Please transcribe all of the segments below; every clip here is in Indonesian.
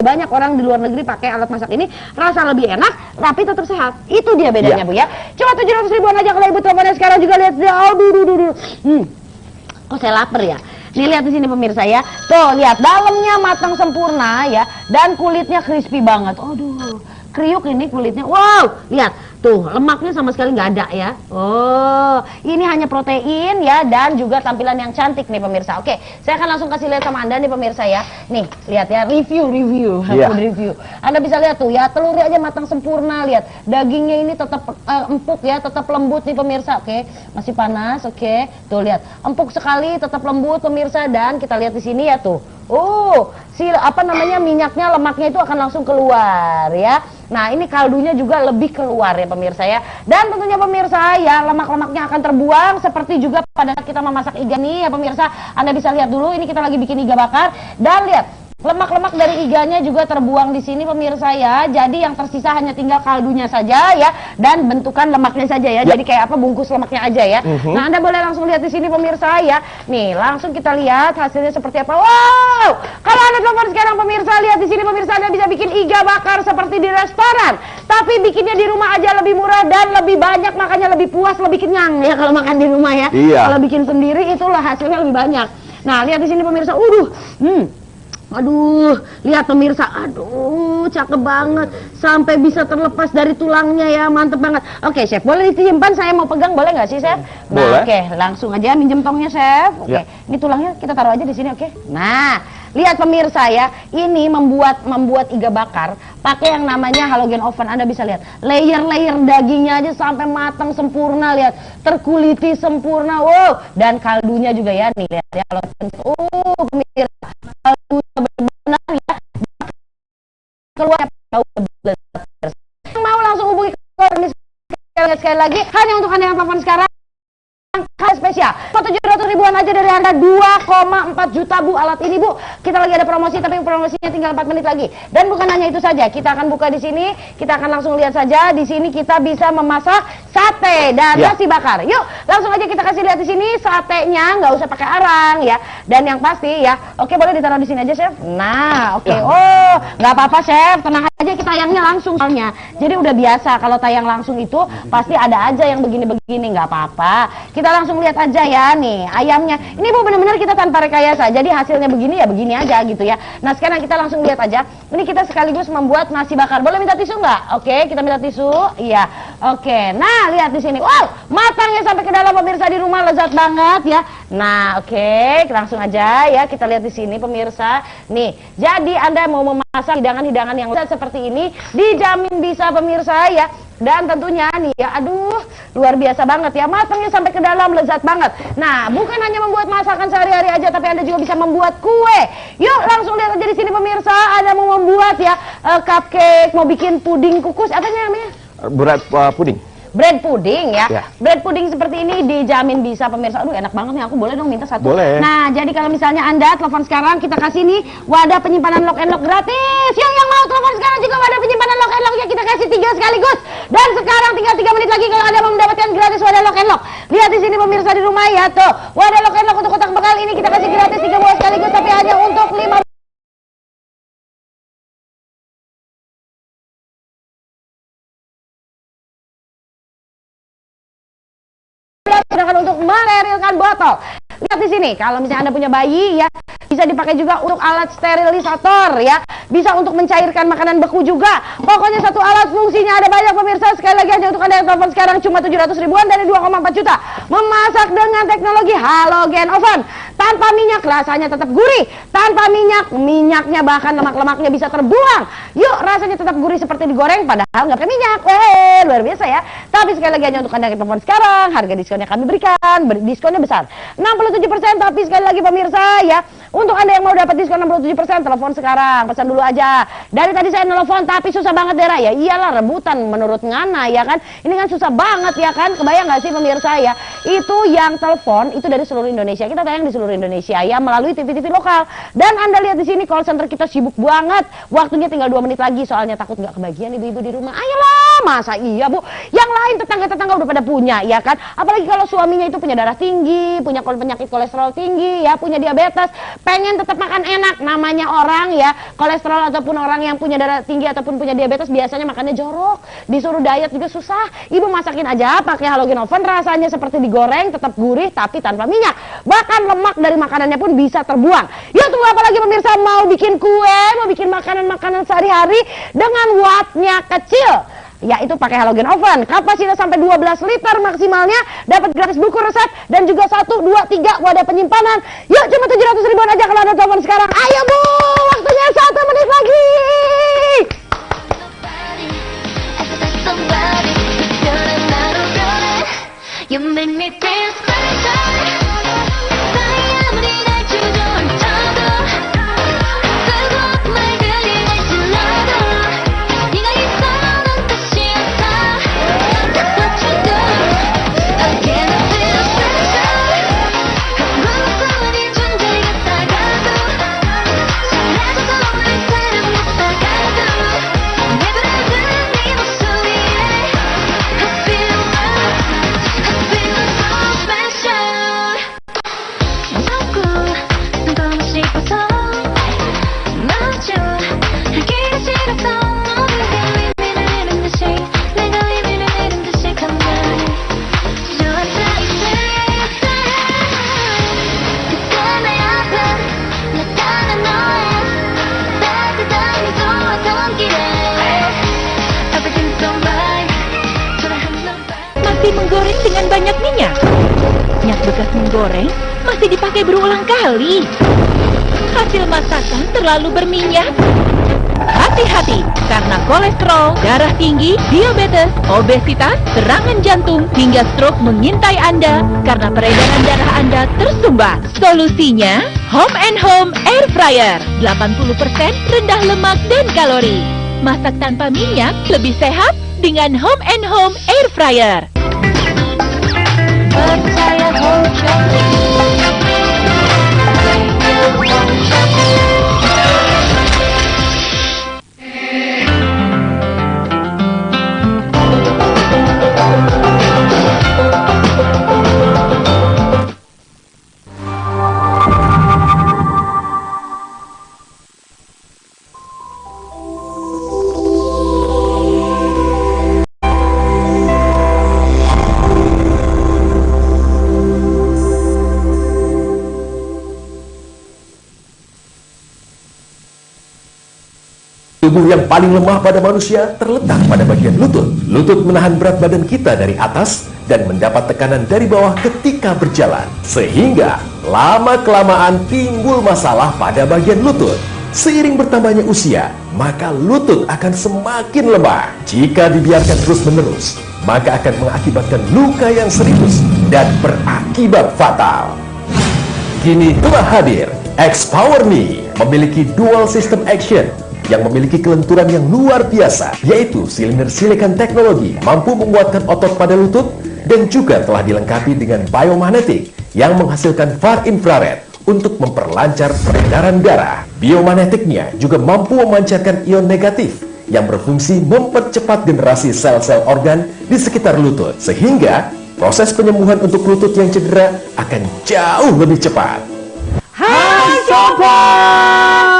banyak orang di luar negeri pakai alat masak ini, rasa lebih enak, tapi tetap sehat. Itu dia bedanya, Bu ya. Cuma 700 ribuan aja kalau Ibu teleponnya sekarang juga lihat. Aduh. Oh, saya lapar ya. Nih lihat di sini pemirsa ya. Tuh, lihat dalamnya matang sempurna ya, dan kulitnya crispy banget. Aduh, kriuk ini kulitnya. Wow, lihat. Tuh, lemaknya sama sekali nggak ada ya. Oh, ini hanya protein ya, dan juga tampilan yang cantik nih pemirsa. Oke, saya akan langsung kasih lihat sama Anda nih pemirsa ya. Nih, lihat ya, review. Review. Anda bisa lihat tuh ya, telurnya aja matang sempurna. Lihat, dagingnya ini tetap empuk ya, tetap lembut nih pemirsa. Oke, masih panas. Oke, tuh lihat, empuk sekali, tetap lembut pemirsa. Dan kita lihat di sini ya tuh. Oh, minyaknya, lemaknya itu akan langsung keluar ya. Nah, ini kaldunya juga lebih keluar ya pemirsa ya. Dan tentunya pemirsa ya, lemak-lemaknya akan terbuang seperti juga pada saat kita memasak iga nih ya pemirsa. Anda bisa lihat dulu, ini kita lagi bikin iga bakar. Dan lihat, lemak-lemak dari iganya juga terbuang di sini pemirsa ya. Jadi yang tersisa hanya tinggal kaldunya saja ya, dan bentukan lemaknya saja ya. Jadi kayak apa, bungkus lemaknya aja ya. Nah, Anda boleh langsung lihat di sini pemirsa ya. Nih, langsung kita lihat hasilnya seperti apa. Wow! Kalau Anda telepon sekarang pemirsa, lihat di sini pemirsa, Anda bisa bikin iga bakar seperti di restoran. Tapi bikinnya di rumah aja lebih murah dan lebih banyak, makanya lebih puas, lebih kenyang ya kalau makan di rumah ya. Kalau bikin sendiri itulah hasilnya lebih banyak. Nah, lihat di sini pemirsa. Aduh, lihat pemirsa, aduh, cakep banget, sampai bisa terlepas dari tulangnya ya, mantep banget. Oke, Chef, boleh disimpan, saya mau pegang, boleh nggak sih, Chef? Nah, oke, langsung aja minjem tongnya, Chef. Oke, ini tulangnya kita taruh aja di sini, oke? Nah, lihat pemirsa ya, ini membuat iga bakar pakai yang namanya halogen oven. Anda bisa lihat, layer-layer dagingnya aja sampai matang sempurna, lihat, terkuliti sempurna, wow, dan kaldunya juga ya, nih lihat ya, kalau pemirsa, kaldunya benar-benar ya, keluar yang mau langsung hubungi sekali lagi, hanya untuk Anda yang telepon sekarang. Spesial 700 ribuan aja dari Anda, 2,4 juta Bu alat ini Bu. Kita lagi ada promosi, tapi promosinya tinggal 4 menit lagi. Dan bukan hanya itu saja, kita akan buka di sini, kita akan langsung lihat saja. Di sini kita bisa memasak sate dan nasi bakar. Yuk, langsung aja kita kasih lihat di sini satenya, nggak usah pakai arang ya. Dan yang pasti ya, oke, boleh ditaruh di sini aja, Chef. Nah, oke. Oh, nggak apa-apa, Chef, tenang aja, kita tayangnya langsung soalnya. Jadi udah biasa kalau tayang langsung itu pasti ada aja yang begini-begini, nggak apa-apa. Kita langsung lihat aja ya, nih ayamnya. Ini Bu benar-benar kita tanpa rekayasa, jadi hasilnya begini ya begini aja gitu ya. Nah, sekarang kita langsung lihat aja. Ini kita sekaligus membuat nasi bakar. Boleh minta tisu nggak? Oke, kita minta tisu. Iya. Oke. Nah, lihat di sini. Wow, matangnya sampai ke dalam pemirsa, di rumah lezat banget ya. Nah, oke, langsung aja ya kita lihat di sini pemirsa. Nih, jadi Anda mau memasak hidangan-hidangan yang lezat seperti ini, dijamin bisa pemirsa ya. Dan tentunya nih ya, aduh, luar biasa banget ya, matangnya sampai ke dalam, lezat banget. Nah, bukan hanya membuat masakan sehari-hari aja, tapi Anda juga bisa membuat kue. Yuk, langsung lihat aja di sini pemirsa. Anda mau membuat ya cupcake, mau bikin puding kukus, apa namanya? Bread pudding. Bread pudding ya. Bread pudding seperti ini dijamin bisa pemirsa. Aduh, enak banget nih, aku boleh dong minta satu? Boleh. Nah, jadi kalau misalnya Anda telepon sekarang, kita kasih nih wadah penyimpanan lock and lock gratis. Yang mau telepon sekarang juga wadah penyimpanan lock and lock ya, kita kasih 3 sekaligus. Dan sekarang tinggal 3 menit lagi kalau Anda mau mendapatkan gratis wadah lock and lock. Lihat di sini pemirsa di rumah ya, tuh. Wadah lock and lock untuk kotak bekal ini kita kasih gratis 3 buah sekaligus, tapi hanya untuk 5. Sedangkan untuk menerilkan botol, lihat di sini, kalau misalnya Anda punya bayi ya, bisa dipakai juga untuk alat sterilisator ya, bisa untuk mencairkan makanan beku juga. Pokoknya satu alat, fungsinya ada banyak pemirsa. Sekali lagi aja untuk Anda yang telepon sekarang cuma 700 ribuan dari 2,4 juta. Memasak dengan teknologi halogen oven, tanpa minyak, rasanya tetap gurih. Tanpa minyak, minyaknya bahkan lemak-lemaknya bisa terbuang. Yuk, rasanya tetap gurih seperti digoreng, padahal nggak pakai minyak. Luar biasa ya. Tapi sekali lagi aja untuk Anda yang telepon sekarang, harga diskonnya kami berikan, diskonnya besar 67%. Tapi sekali lagi pemirsa ya, untuk Anda yang mau dapat diskon 67%, telepon sekarang, pesan dulu aja. Dari tadi saya nelfon tapi susah banget Dera ya. Iyalah, rebutan menurut Ngana ya kan. Ini kan susah banget ya kan. Kebayang nggak sih pemirsa ya? Itu yang telepon itu dari seluruh Indonesia. Kita tayang di seluruh seluruh Indonesia ya melalui TV-TV lokal. Dan Anda lihat di sini call center kita sibuk banget. Waktunya tinggal 2 menit lagi, soalnya takut nggak kebagian ibu-ibu di rumah. Ayolah, masa iya Bu? Yang lain tetangga-tetangga udah pada punya ya kan? Apalagi kalau suaminya itu punya darah tinggi, punya penyakit kolesterol tinggi ya, punya diabetes, pengen tetap makan enak. Namanya orang ya, kolesterol ataupun orang yang punya darah tinggi ataupun punya diabetes biasanya makannya jorok. Disuruh diet juga susah. Ibu masakin aja pakai halogen oven, rasanya seperti digoreng, tetap gurih tapi tanpa minyak. Bahkan lemak dari makanannya pun bisa terbuang. Yuk tunggu apa lagi pemirsa, mau bikin kue, mau bikin makanan-makanan sehari-hari dengan wattnya kecil, yaitu pakai halogen oven. Kapasitas sampai 12 liter maksimalnya, dapat gratis buku resep dan juga 1, 2, 3 wadah penyimpanan. Yuk cuma 700 ribuan aja kalau Anda telepon sekarang. Ayo Bu, waktunya 1 menit lagi. You make me feel special. Menggoreng dengan banyak minyak. Minyak bekas menggoreng masih dipakai berulang kali. Hasil masakan terlalu berminyak. Hati-hati, karena kolesterol, darah tinggi, diabetes, obesitas, serangan jantung, hingga stroke mengintai Anda karena peredaran darah Anda tersumbat. Solusinya, Home and Home Air Fryer. 80% rendah lemak dan kalori. Masak tanpa minyak lebih sehat dengan Home and Home Air Fryer. Percaya Home Shopping. Tubuh yang paling lemah pada manusia terletak pada bagian lutut. Lutut menahan berat badan kita dari atas dan mendapat tekanan dari bawah ketika berjalan. Sehingga lama-kelamaan timbul masalah pada bagian lutut. Seiring bertambahnya usia, maka lutut akan semakin lemah. Jika dibiarkan terus-menerus, maka akan mengakibatkan luka yang serius dan berakibat fatal. Kini telah hadir X-Power Me, memiliki dual system action yang memiliki kelenturan yang luar biasa, yaitu silinder silikon teknologi mampu menguatkan otot pada lutut dan juga telah dilengkapi dengan biomagnetik yang menghasilkan far infrared untuk memperlancar peredaran darah. Biomagnetiknya juga mampu memancarkan ion negatif yang berfungsi mempercepat generasi sel-sel organ di sekitar lutut, sehingga proses penyembuhan untuk lutut yang cedera akan jauh lebih cepat. Hai Sobat!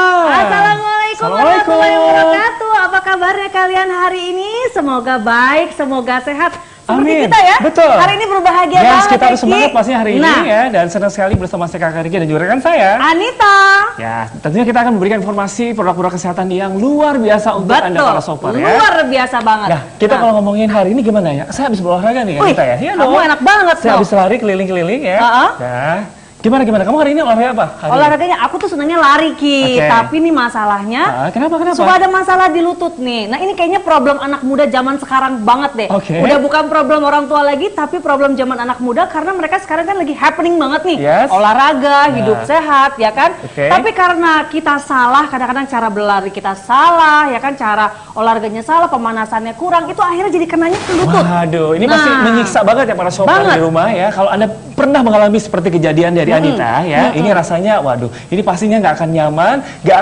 Assalamualaikum warahmatullahi wabarakatuh. Apa kabarnya kalian hari ini? Semoga baik, semoga sehat. Seperti Amin. kita ya. Betul. Hari ini berbahagia ya, banget. Kita harus semangat pastinya hari ini ya. Dan senang sekali bersama saya Kakak Riki dan juga rekan saya Anita. Ya, tentunya kita akan memberikan informasi produk-produk kesehatan yang luar biasa untuk Anda para shopper ya. Luar biasa banget. Nah, kita kalau ngomongin hari ini gimana ya? Saya habis berolahraga nih Anita ya. Iya kamu enak banget. Saya habis lari keliling-keliling ya. Nah, gimana? Kamu hari ini olahraga apa? Olahraganya aku tuh senangnya lari Ki, tapi nih masalahnya kenapa? suka ada masalah di lutut nih. Nah ini kayaknya problem anak muda zaman sekarang banget deh. Udah bukan problem orang tua lagi, tapi problem zaman anak muda karena mereka sekarang kan lagi happening banget nih. Olahraga, hidup sehat, ya kan? Tapi karena kita salah, kadang-kadang cara berlari kita salah, ya kan? Cara olahraganya salah, pemanasannya kurang, itu akhirnya jadi kenanya ke lutut. Waduh, ini pasti menyiksa banget ya para shopper di rumah ya. Kalau Anda pernah mengalami seperti kejadian dari Anita ya, ini rasanya, waduh, ini pastinya nggak akan nyaman, nggak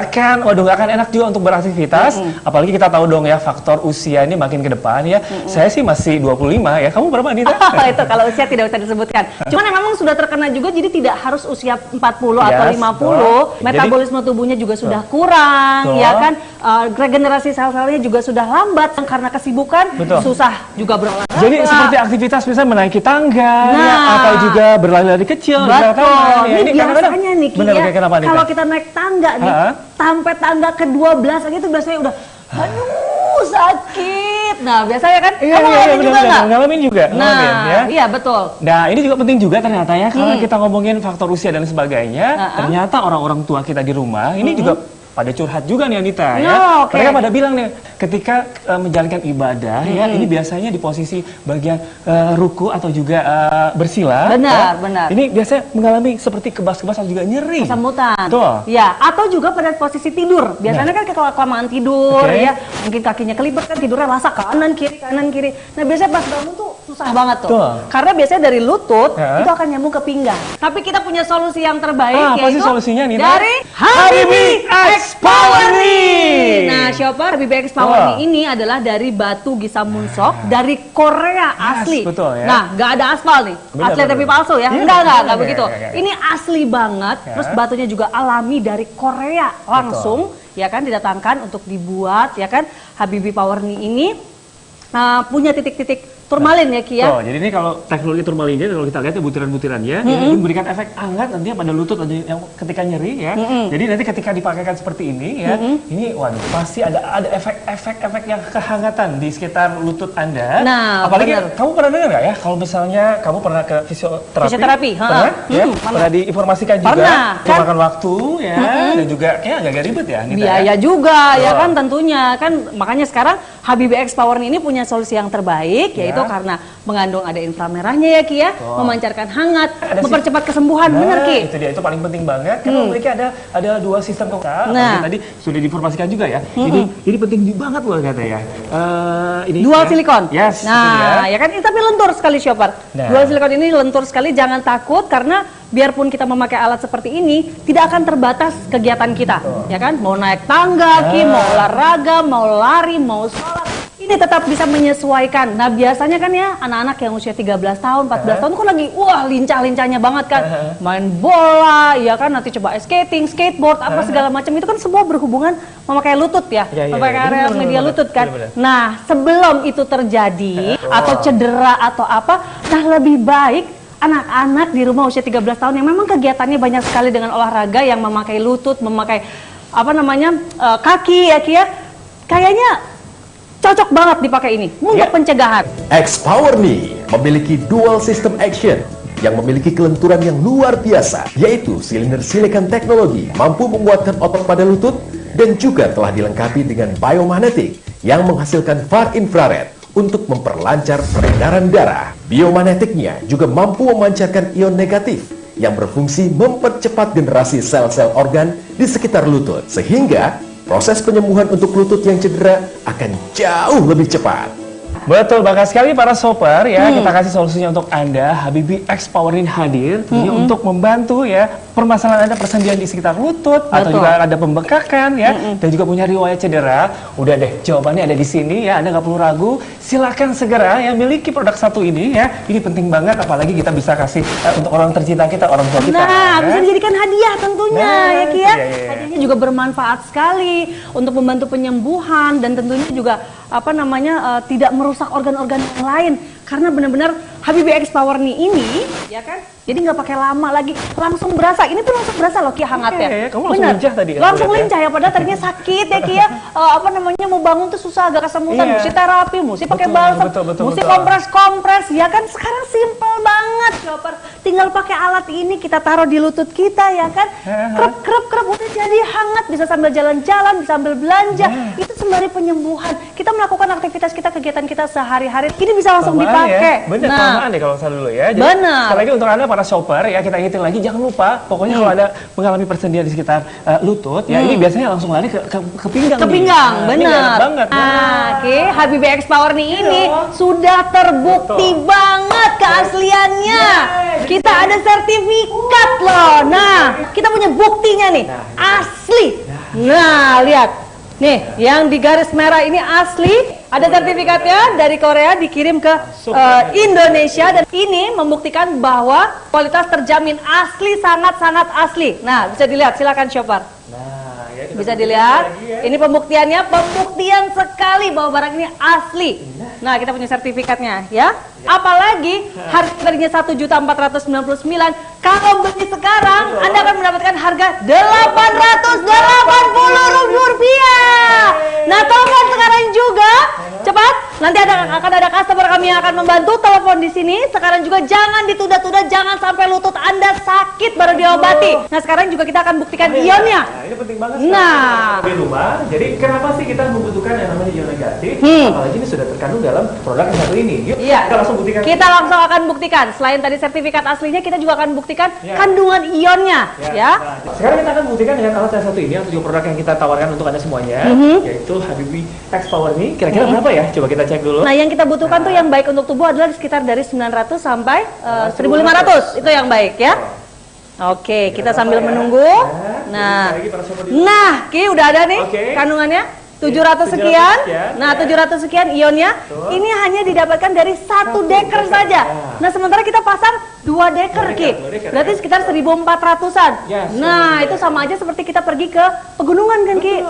akan enak juga untuk beraktivitas. Apalagi kita tahu dong ya, faktor usia ini makin ke depan ya. Saya sih masih 25 ya, kamu berapa Anita? Itu kalau usia tidak usah disebutkan. Cuman yang memang sudah terkena juga, jadi tidak harus usia 40 atau 50. Metabolisme tubuhnya juga sudah kurang, ya kan? Regenerasi sel-selnya juga sudah lambat karena kesibukan, susah juga berolahraga. Jadi seperti aktivitas misalnya menaiki tangga, ya, atau juga berlari-lari kecil. Betul. Ya, ini biasanya nih Ki, ya, kalau kita naik tangga nih, sampai tangga ke-12 aja itu biasanya udah, aduh sakit. Nah biasanya kan, kamu ngalamin juga nggak? Ngalamin juga. Nah, iya betul. Nah ini juga penting juga ternyata ya, kalau kita ngomongin faktor usia dan sebagainya, ternyata orang-orang tua kita di rumah ini juga pada curhat juga nih Anita ya. Mereka pada bilang nih, ketika menjalankan ibadah ya, ini biasanya di posisi bagian ruku atau juga bersila. Benar. Ini biasanya mengalami seperti kebas-kebas atau juga nyeri. Kesemutan. Betul. Ya, atau juga pada posisi tidur. Biasanya kan kalau kelamaan tidur ya, mungkin kakinya kelibet kan tidurnya lasak kanan kiri. Nah, biasanya pas bangun tuh susah banget tuh. Karena biasanya dari lutut itu akan nyambung ke pinggang. Tapi kita punya solusi yang terbaik, yaitu solusinya nih dari Habibie X Power Knee. Nah, Shopper, Habibie X Power Knee ini adalah dari batu Gisa Munsok dari Korea asli. Betul, ya. Nah, nggak ada aspal nih. Asli tapi palsu ya. Enggak begitu. Ini asli banget. Terus batunya juga alami dari Korea langsung, ya kan, didatangkan untuk dibuat, ya kan. Habibie Power Knee ini punya titik-titik turmalin ya Ki ya. Jadi ini kalau teknologi turmalinnya, kalau kita lihat butiran-butirannya, ini memberikan efek hangat nantinya pada lutut yang ketika nyeri ya. Jadi nanti ketika dipakaikan seperti ini ya, ini waduh pasti ada efek-efek yang kehangatan di sekitar lutut Anda. Nah, apalagi kamu pernah dengar nggak ya, kalau misalnya kamu pernah ke fisioterapi, pernah diinformasikan juga, memakan waktu ya, dan juga kayak agak ribet ya. Biaya juga ya kan tentunya kan, makanya sekarang Habibie X Power ini punya solusi yang terbaik, yaitu karena mengandung ada inframerahnya ya Ki ya, memancarkan hangat, mempercepat kesembuhan. Bener Ki? Itu dia, itu paling penting banget karena memiliki ada dua sistem tadi sudah diinformasikan juga ya. Ini penting banget loh kata ya. Ini dual silikon. Yes. Nah, ya kan, tapi lentur sekali Shopper. Dual silikon ini lentur sekali, jangan takut karena biarpun kita memakai alat seperti ini, tidak akan terbatas kegiatan kita, ya kan? Mau naik tangga, Ki, mau olahraga, mau lari, mau sholat, ini tetap bisa menyesuaikan. Nah, biasanya kan ya, anak-anak yang usia 13 tahun, 14 tahun itu kan lagi, lincah-lincahnya banget kan. Main bola, ya kan, nanti coba skating, skateboard, apa segala macam, itu kan semua berhubungan memakai lutut ya, memakai area media lutut kan. Nah, sebelum itu terjadi, atau cedera atau apa, nah lebih baik anak-anak di rumah usia 13 tahun yang memang kegiatannya banyak sekali dengan olahraga, yang memakai lutut, memakai kaki ya Ki ya, kayaknya cocok banget dipakai ini untuk pencegahan. X Power Knee memiliki dual system action yang memiliki kelenturan yang luar biasa, yaitu silinder silikon teknologi mampu menguatkan otot pada lutut dan juga telah dilengkapi dengan biomagnetik yang menghasilkan far infrared untuk memperlancar peredaran darah. Biomagnetiknya juga mampu memancarkan ion negatif yang berfungsi mempercepat generasi sel-sel organ di sekitar lutut, sehingga proses penyembuhan untuk lutut yang cedera akan jauh lebih cepat. Betul banget sekali para shopper ya, kita kasih solusinya untuk Anda. Habibie X Power Knee hadir tentunya untuk membantu ya permasalahan Anda, persendian di sekitar lutut atau juga ada pembengkakan ya, dan juga punya riwayat cedera. Udah deh, jawabannya ada di sini ya, Anda nggak perlu ragu. Silakan segera ya miliki produk satu ini ya. Ini penting banget, apalagi kita bisa kasih untuk orang tercinta kita, orang tua kita. Nah, bisa dijadikan hadiah tentunya ya Ki ya. Hadiahnya juga bermanfaat sekali untuk membantu penyembuhan, dan tentunya juga tidak merusak organ-organ yang lain, karena benar-benar Habibie X Power Knee ini ya kan, jadi nggak pakai lama lagi, langsung berasa. Ini tuh langsung berasa loh Ki hangatnya. Kamu langsung lincah tadi. Langsung lincah ya, padahal tadinya sakit ya Ki ya. Mau bangun tuh susah, agak kesemutan, mesti terapi, mesti pakai balsam, mesti kompres ya kan. Sekarang simple banget Shopper, tinggal pakai alat ini, kita taruh di lutut kita ya kan, krep udah jadi hangat, bisa sambil jalan-jalan, bisa sambil belanja. Itu sembari penyembuhan, kita melakukan aktivitas kita, kegiatan kita sehari-hari, ini bisa langsung dipakai. Ya. bersamaan deh kalau salah dulu ya. Jadi, Benar. sekali lagi untuk Anda para shopper ya, kita ingetin lagi, jangan lupa pokoknya kalau ada mengalami persendian di sekitar lutut ya, ini biasanya langsung lari ke pinggang. Ke pinggang, Nah, ini benar. enak banget. Oke, Habibie X Power nih ini sudah terbukti banget keasliannya. Kita ada sertifikat loh. Nah, kita punya buktinya nih, asli. Nah, lihat. Nih, yang di garis merah ini asli. Ada sertifikatnya dari Korea dikirim ke Indonesia dan ini membuktikan bahwa kualitas terjamin asli, sangat-sangat asli. Nah, bisa dilihat, silakan shopper. Nah, ya, kita Bisa buktiin dilihat, lagi ya. ini pembuktiannya, pembuktian sekali bahwa barang ini asli. Nah, kita punya sertifikatnya ya. Apalagi harga tadinya 1.499.000, kalau beli sekarang Anda akan mendapatkan harga Rp880.000. Nah, telepon sekarang juga, cepat. Nanti akan ada customer kami yang akan membantu, telepon di sini. Sekarang juga jangan ditunda-tunda, jangan sampai lutut Anda sakit baru diobati. Nah, sekarang juga kita akan buktikan ionnya. Nah, ini penting banget. Nah. Di rumah. Jadi kenapa sih kita membutuhkan yang namanya ion negatif? Apalagi ini sudah terkandung dalam produk yang satu ini. Yuk, Iya. kita langsung buktikan. Kita langsung akan buktikan. Selain tadi sertifikat aslinya, kita juga akan buktikan kandungan ionnya, ya. Nah, sekarang kita akan buktikan dengan alat yang satu ini atau juga produk yang kita tawarkan untuk Anda semuanya, yaitu Habibie X Power ini. Kira-kira berapa ya? Coba kita cek dulu. Nah, yang kita butuhkan tuh yang baik untuk tubuh adalah sekitar dari 900 sampai 1500. Itu yang baik ya. Oke, kita sambil menunggu. Nah, Ki udah ada nih kandungannya. 700 sekian. Nah, 700 sekian ionnya. Ini hanya didapatkan dari 1 deker saja. Nah, sementara kita pasang 2 deker, Ki. Berarti sekitar 1400-an. Nah, itu sama aja seperti kita pergi ke pegunungan kan, Ki?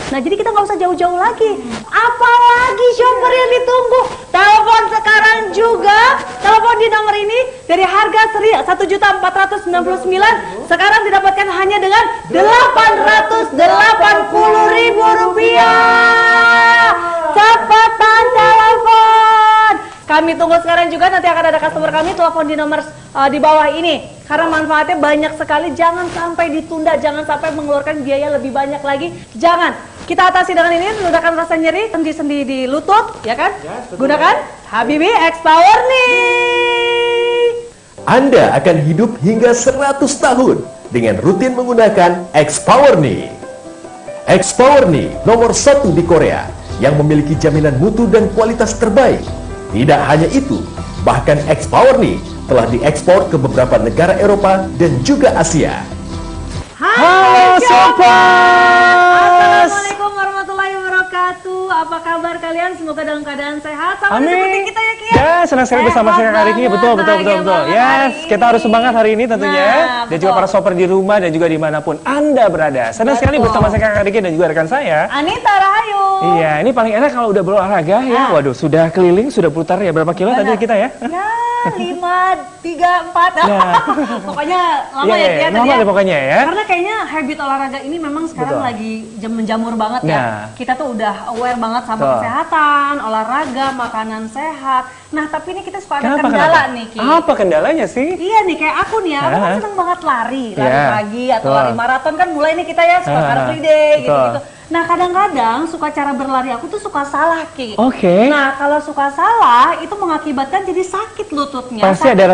Nah, jadi kita nggak usah jauh-jauh lagi. Apalagi shopper yang ditunggu. Telepon sekarang juga. Telepon di nomor ini dari harga 1.499.000 sekarang didapatkan hanya dengan Rp880.000. Cepetan telepon. Kami tunggu sekarang juga, nanti akan ada customer kami telepon di nomor di bawah ini. Karena manfaatnya banyak sekali, jangan sampai ditunda, jangan sampai mengeluarkan biaya lebih banyak lagi. Jangan. Kita atasi dengan ini, redakan rasa nyeri, sendi-sendi di lutut, ya kan? Gunakan Habibie X Power nih. Anda akan hidup hingga 100 tahun dengan rutin menggunakan X Power nih. X Power nih nomor 1 di Korea yang memiliki jaminan mutu dan kualitas terbaik. Tidak hanya itu, bahkan X Power nih telah diekspor ke beberapa negara Eropa dan juga Asia. Halo Sobat! Assalamualaikum warahmatullahi wabarakatuh. Apa kabar kalian? Semoga dalam keadaan sehat sama seperti kita ya, Ki. Ya, senang sekali bersama saya hari ini. Betul. Yes, kita harus semangat hari ini tentunya. Nah, Dan juga para shopper di rumah dan juga dimanapun Anda berada. Senang sekali bersama saya Kak Riki dan juga rekan saya. Anita Rahayu. Iya, ini paling enak kalau udah berolahraga ya. Waduh, sudah keliling, sudah putar ya berapa kilo tadi kita ya? Ya, 5, 3, 4. Pokoknya lama ya, Ki. Lama deh pokoknya ya. Karena kayaknya habit olahraga ini memang sekarang lagi menjamur banget ya. Kita tuh udah aware banget sama kesehatan, olahraga, makanan sehat. Nah, tapi ini kita suka ada kendala nih, Ki. Apa kendalanya sih? Iya nih, kayak aku nih ya, aku kan seneng banget lari pagi atau lari maraton kan mulai nih kita ya, suka Car Free Day gitu-gitu. Nah, kadang-kadang suka cara berlari aku tuh suka salah, Ki. Nah, kalau suka salah itu mengakibatkan jadi sakit lututnya. Pasti ada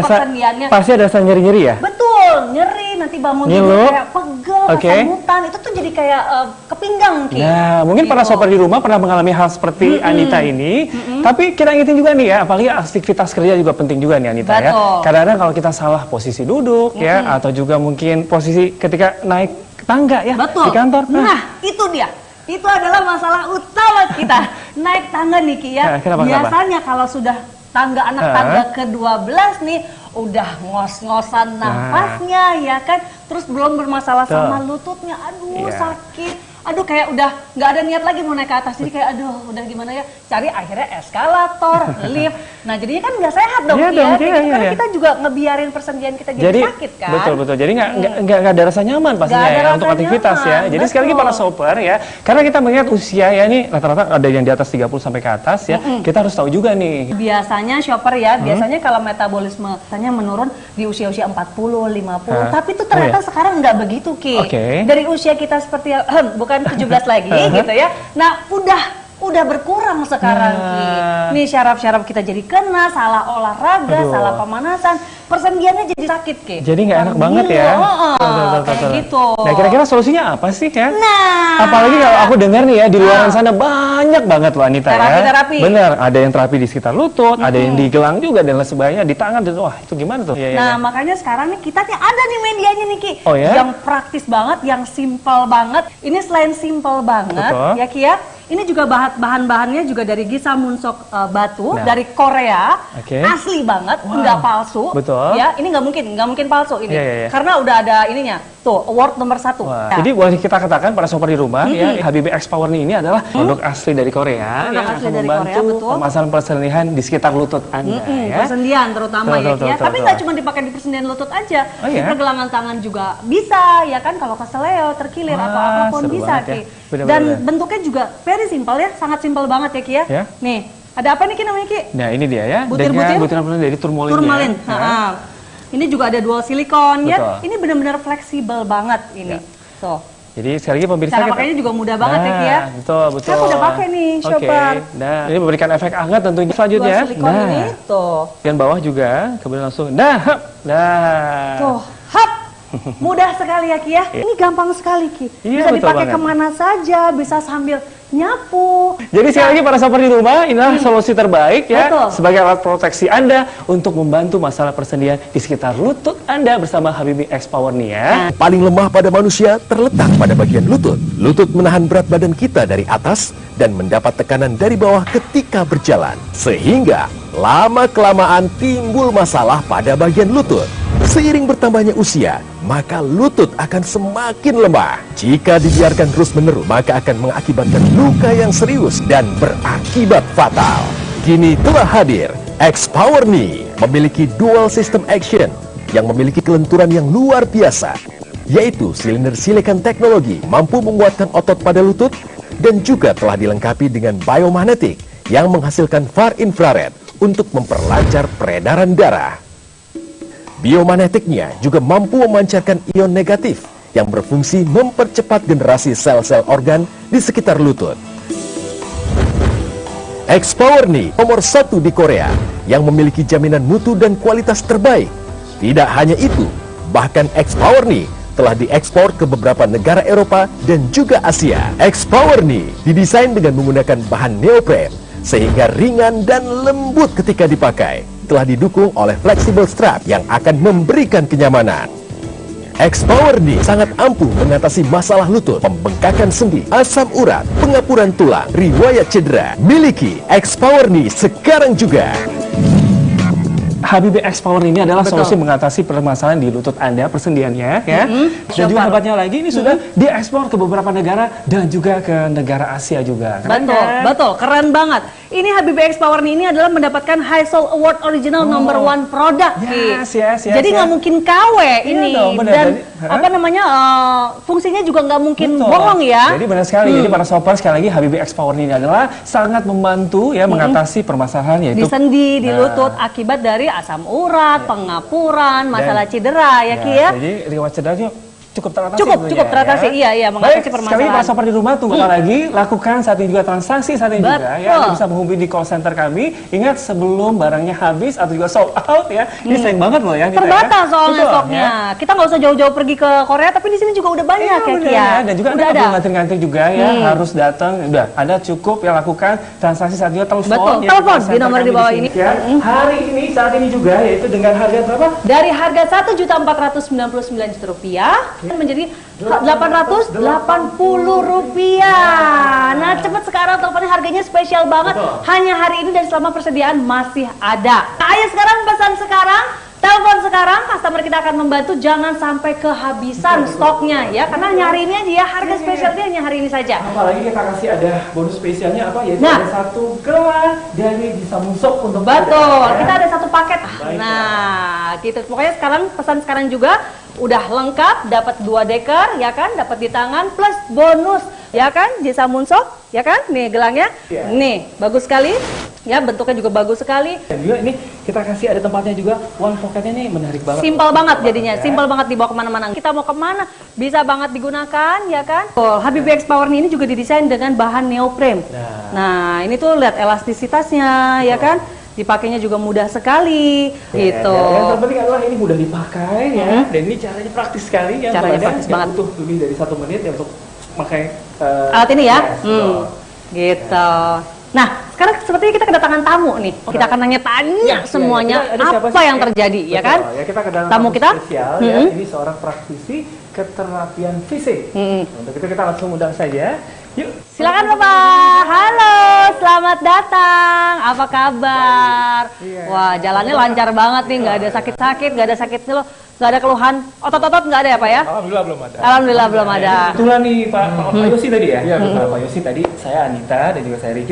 rasa nyeri-nyeri ya? Betul, nyeri, nanti bangun tidur kayak pegel, kesemutan, itu tuh jadi kayak kepinggang, Ki. Nah, mungkin para shopper di rumah pernah mengalami hal seperti Anita ini, tapi kita ingetin juga nih ya, apalagi aktivitas kerja juga penting juga nih Anita ya. Kadang-kadang kalau kita salah posisi duduk ya, atau juga mungkin posisi ketika naik tangga ya di kantor. Nah, itu dia. Itu adalah masalah utama kita. Naik tangga nih, Ki ya. Biasanya kalau sudah anak tangga ke-12 nih, udah ngos-ngosan nafasnya ya kan. Terus belum bermasalah sama lututnya. Aduh, sakit. Aduh, kayak udah nggak ada niat lagi mau naik ke atas. Jadi kayak aduh, udah gimana ya. Cari akhirnya eskalator, lift. Nah, jadinya kan nggak sehat dong, Ki ya. Karena kita juga ngebiarin persendian kita jadi sakit kan. Betul. Jadi nggak ada rasa nyaman pastinya ya untuk aktivitas ya. Jadi sekali lagi para shopper ya, karena kita melihat usia ya ini rata-rata ada yang di atas 30 sampai ke atas ya. Kita harus tahu juga nih. Biasanya shopper ya, biasanya kalau metabolisme katanya menurun di usia-usia 40, 50. Tapi itu ternyata sekarang nggak begitu, Ki. Dari usia kita seperti bukan 17 lagi gitu ya. Nah, udah udah berkurang sekarang Ki. Nih syaraf-syaraf kita jadi kena, salah olahraga, Aduh. salah pemanasan, persendiannya jadi sakit Ki. Jadi nggak enak banget ya. Kayak gitu. Nah, kira-kira solusinya apa sih ya? Nah, Apalagi kalau aku dengar nih ya, di luar sana banyak banget loh Anita ya. Terapi. Bener, ada yang terapi di sekitar lutut, ada yang di gelang juga dan lain sebagainya, di tangan. Dan wah, itu gimana tuh? Iya, Nah, makanya sekarang nih kita nih ada nih medianya nih Ki. Oh, ya? Yang praktis banget, yang simpel banget. Ini selain simpel banget Betul. ya Ki ya. Ini juga bahan-bahannya juga dari Gisa Munsok batu Nah. dari Korea. Oke. Asli banget, Wow. nggak palsu. Betul. Ya, ini nggak mungkin palsu ini. Iya. Karena udah ada ininya. Tuh, award nomor 1. Wah, jadi boleh kita katakan para sobat di rumah ya, Habibie X Power ini adalah produk asli dari Korea Produk yang asli akan dari membantu Korea, betul. permasalahan perselingkuhan di sekitar lutut Anda ya. Persendian terutama Betul, ya betul, Ki ya. betul, Tapi betul. nggak cuma dipakai di persendian lutut aja. Oh, Di iya? pergelangan tangan juga bisa ya kan, kalau keseleo, terkilir Wah, atau apapun seru bisa banget ya. Ki. Benar-benar. Dan bentuknya juga very simple ya, sangat simpel banget ya Ki ya. Ya. Nih, ada apa nih Ki namanya Ki? Nah, ini dia ya. Butir-butir? Dengan butiran dari turmalin. Turmalin. Ya. Ha-ha. Ini juga ada dual silikon ya. Betul. Ini benar-benar fleksibel banget ini. Ya. Tuh. Jadi sekali lagi pemirsa Cara kita- pakainya juga mudah banget ya Ki ya. Betul. Saya udah pakai nih, Oke. Shopper. Nah, ini memberikan efek hangat tentunya. Selanjutnya, Dual silikon ini tuh. bagian bawah juga, kemudian langsung, nah. Tuh, hap. Mudah sekali ya Ki ya. Ini gampang sekali Ki. Iya, Bisa betul dipakai banget. kemana saja, bisa sambil nyapu. Jadi sekali lagi para sobat di rumah, inilah solusi terbaik ya Betul. sebagai alat proteksi Anda untuk membantu masalah persendian di sekitar lutut Anda bersama Habibie X Power nih ya. Paling lemah pada manusia terletak pada bagian lutut. Lutut menahan berat badan kita dari atas dan mendapat tekanan dari bawah ketika berjalan. Sehingga lama-kelamaan timbul masalah pada bagian lutut. Seiring bertambahnya usia, maka lutut akan semakin lemah. Jika dibiarkan terus-menerus, maka akan mengakibatkan luka yang serius dan berakibat fatal. Kini telah hadir X-Power Knee, memiliki dual system action yang memiliki kelenturan yang luar biasa, yaitu silinder silikon teknologi mampu menguatkan otot pada lutut dan juga telah dilengkapi dengan biomagnetik yang menghasilkan far infrared untuk memperlancar peredaran darah. Biomagnetiknya juga mampu memancarkan ion negatif yang berfungsi mempercepat generasi sel-sel organ di sekitar lutut. X-Power Knee nomor 1 di Korea yang memiliki jaminan mutu dan kualitas terbaik. Tidak hanya itu, bahkan X-Power Knee telah diekspor ke beberapa negara Eropa dan juga Asia. X-Power Knee didesain dengan menggunakan bahan neopren sehingga ringan dan lembut ketika dipakai. Telah didukung oleh flexible strap yang akan memberikan kenyamanan. X-Power Knee sangat ampuh mengatasi masalah lutut, pembengkakan sendi, asam urat, pengapuran tulang, riwayat cedera. Miliki X-Power Knee sekarang juga. Habibie X Power ini adalah Betul. solusi mengatasi permasalahan di lutut Anda, persendiannya ya. Dan juga Siapa? hebatnya lagi ini sudah diekspor ke beberapa negara dan juga ke negara Asia juga. Keren Betul, kan? betul, keren banget. Ini Habibie X Power Knee ini adalah mendapatkan High Soul Award Original Number 1 Product. Yes, Ki. yes, yes, Jadi yes. nggak mungkin KW ini. dong, benar. Dan Jadi, apa namanya fungsinya juga nggak mungkin Betul. bohong ya. Jadi benar sekali. Jadi para sobat sekali lagi Habibie X Power ini adalah sangat membantu ya mengatasi permasalahan Di yaitu sendi, di Nah. lutut akibat dari asam urat, pengapuran, masalah cedera ya Ki ya. Jadi riwayat cederanya cukup teratasi. Cukup tentunya, teratasi, ya. iya, mengatasi Baik, sekali permasalahan. para sobat di rumah tunggu apa lagi, lakukan saat ini juga transaksi saat ini juga ya. Betul. Anda bisa menghubungi di call center kami. Ingat sebelum barangnya habis atau juga sold out ya. Ini sayang banget loh ya kita Terbatas ya. soalnya Betul, stoknya. ya. Kita nggak usah jauh-jauh pergi ke Korea, tapi di sini juga udah banyak Iya, ya bener Ki ya. Dan juga udah Anda nggak ada. perlu ngantri-ngantri juga ya, harus datang. Udah, Anda cukup ya lakukan transaksi saat juga telepon. Betul, ya, telepon call di center nomor di kami bawah sini, ini. ya. Hari ini saat ini juga yaitu dengan harga berapa? Dari harga Rp1.499 juta menjadi Rp880. Nah, cepet sekarang teleponnya, harganya spesial banget. Betul. Hanya hari ini dan selama persediaan masih ada. Nah, ayo sekarang pesan sekarang. Telepon sekarang, customer kita akan membantu jangan sampai kehabisan stoknya ya. Karena hanya hari ini aja ya, harga spesialnya hanya hari ini saja. Apalagi kita kasih ada bonus spesialnya apa yaitu Nah. ada satu gelang dari Gisa Munsok untuk Betul, Anda, ya. kita ada satu paket. Baik, Nah, gitu. Pokoknya sekarang pesan sekarang juga udah lengkap, dapat 2 deker, ya kan, dapat di tangan plus bonus, ya kan, Jesa Moonshock, ya kan, nih gelangnya, nih bagus sekali, ya bentuknya juga bagus sekali. Dan juga ini kita kasih ada tempatnya juga, one pocketnya nih menarik banget. Simpel banget jadinya, simpel banget dibawa kemana-mana. Kita mau kemana, bisa banget digunakan, ya kan. Habibie X Power ini juga didesain dengan bahan neoprene. Nah, ini tuh lihat elastisitasnya, ya kan. Dipakainya juga mudah sekali, gitu. Yang terpenting adalah ini mudah dipakai ya, dan ini caranya praktis sekali ya. Caranya praktis banget. Butuh lebih dari 1 menit ya untuk pakai alat ini ya. betul. Gitu. Nah, sekarang sepertinya kita kedatangan tamu nih. Kita akan tanya semuanya Kita ada siapa apa sih? yang terjadi, ya Betul, kan? Ya, kita kedatangan Tamu kita spesial ya. Ini seorang praktisi keterapian fisik. Untuk itu kita langsung undang saja. Yuk. Silakan Bapak. Halo, selamat datang. Apa kabar? Wah, jalannya lancar banget nih, nggak ada sakit-sakit, nggak ada sakit lo, nggak ada keluhan otot-otot nggak ada ya Pak ya? Alhamdulillah belum ada. Alhamdulillah belum ada. Kebetulan nih Pak Yosi tadi ya. Iya betul. Pak Yosi tadi, saya Anita dan juga saya Riki.